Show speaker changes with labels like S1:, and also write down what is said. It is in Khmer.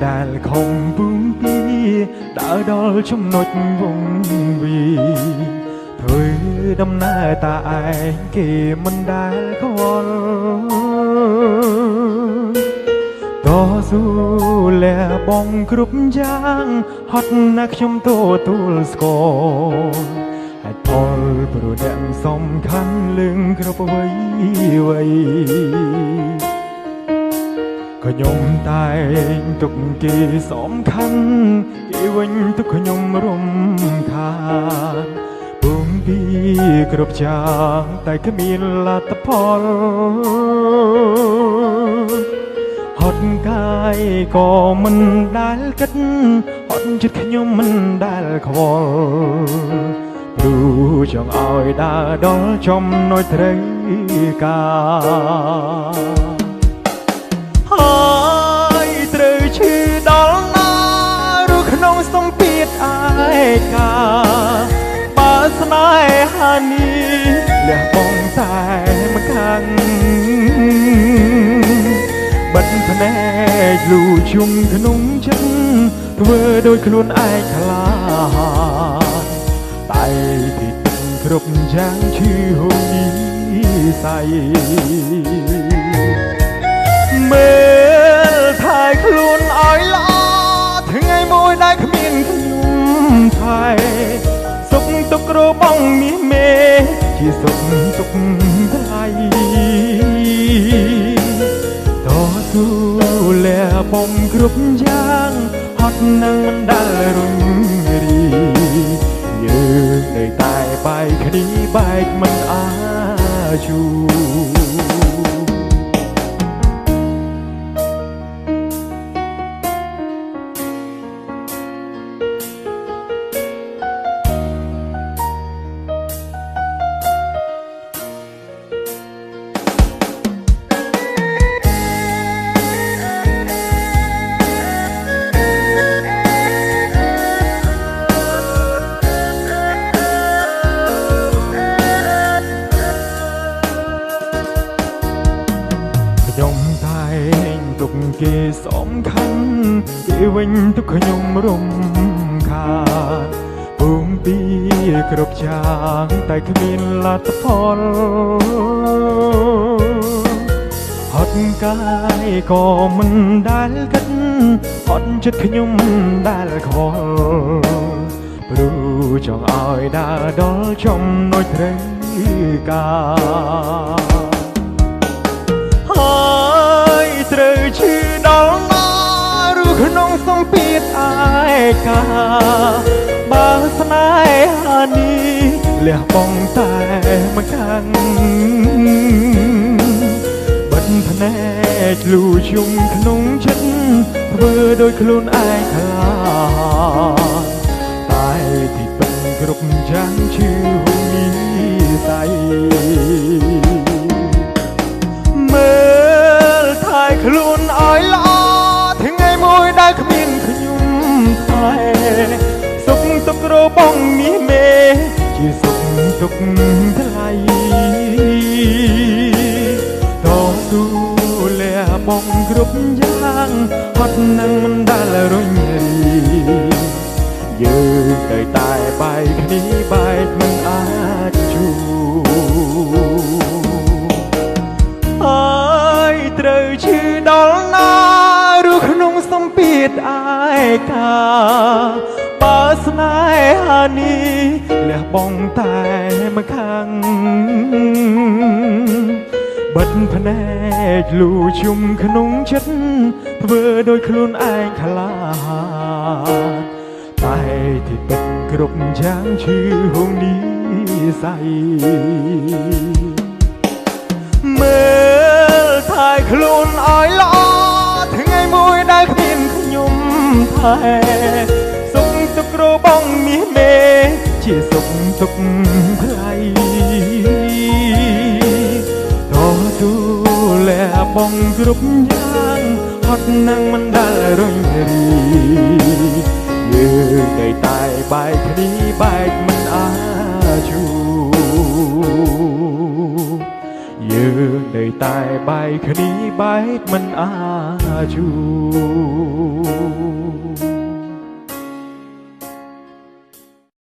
S1: ដែលខំពុំពីដើរដល់ចំណុចវង្វីធ្វើដំណើរតាឯងគេមិនដែលខ្វល់តស៊ូលះបង់គ្រប់យ៉ាងហត់ណាស់ខ្ញុំទទួលស្គាល់ហេតុផលព្រោះអ្នកសំខាន់លឹងគ្រប់អ្វីខ្ញុំតែងទុកគេសំខាន់គេវិញទុកខ្ញុំរំខានពុំពីគ្រប់យ៉ាងតែគ្មានលទ្ធផលហត់កាយក៏មិនដែលគិតហត់ចិត្តខ្ញុំមិនដែលខ្វល់ព្រោះចង់ឲ្យដើរដល់ចំណុចត្រូវការហើយត្រូវឈឺដល់ណាឬក្នុងសម្ពាធឯកាបើស្នេហានេះលះបង់តែម្ខាងបិទភ្នែកលូជុំក្នុងចិត្តធ្វើដោយខ្លួនឯងខ្លាតែទីទឹកគ្រប់យ៉ាងឈឺហូរនេះស័យមើលថែខ្លួនឲ្យល្អថ្ងៃមួយដែលគ្មានខ្ញុំថែសុខទុក្ខរបស់មាសមេជាសុខទុក្ខថ្លៃតស៊ូលះបង់គ្រប់យ៉ាងហត់នឹងមិនដែលរុញរីយើងនៅតែបែកគ្នាបែកមិនអាចជួខ្ញុំតែងទុកគេសំខាន់គេវិញទុកខ្ញុំរំខានពុំពីគ្រប់យ៉ាងតែគ្មានលទ្ធផលហត់កាយក៏មិនដែលគិតហត់ចិត្តខ្ញុំមិនដែលខ្វល់ព្រោះចង់ឲ្យដើរដល់ចំណុចត្រូវការហើយត្រូវឈឺដល់ណាឬក្នុងសម្ពាធឯកាបើស្នេហានេះលះបង់តែម្ខាងបិទភ្នែកលូជុំក្នុងចិត្តធ្វើដោយខ្លួនឯងខ្លាតែទីពិតគ្រប់យ៉ាងឈឺហូរនេះស័យមើលថែខ្លួនឲ្យល្អថ្ងៃមួយដែលគ្មានខ្ញុំថែសុខទុក្ខរបស់មាសមេជាសុខទុក្ខថ្លៃតស៊ូលះបង់គ្រប់យ៉ាងហត់នឹងមិនដែលរុញរីយើងនៅតែបែកគ្នាបែកមិនអាចជួហើយត្រូវឈឺដល់ណាឬក្នុងសម្ពាធឯកាបើស្នេហានេះលះបង់តែម្ខាងបិទភ្នែកលូជុំក្នុងចិត្តធ្វើដោយខ្លួនឯងខ្លាតែទីពិតគ្រប់យ៉ាងឈឺហូរនេះស័យមើលថែខ្លួនឲ្យល្អថ្ងៃមួយដែលគ្មានខ្ញុំថែសុខទុក្ខរបស់មាសមេជាសុខទុក្ខថ្លៃតស៊ូលះបង់គ្រប់យ៉ាងហត់នឹងមិនដែលរុញរីយើងនៅតែបែកគ្នាបែកមិនអាចជួប យើងនៅតែបែកគ្នាបែកមិនអាចជួប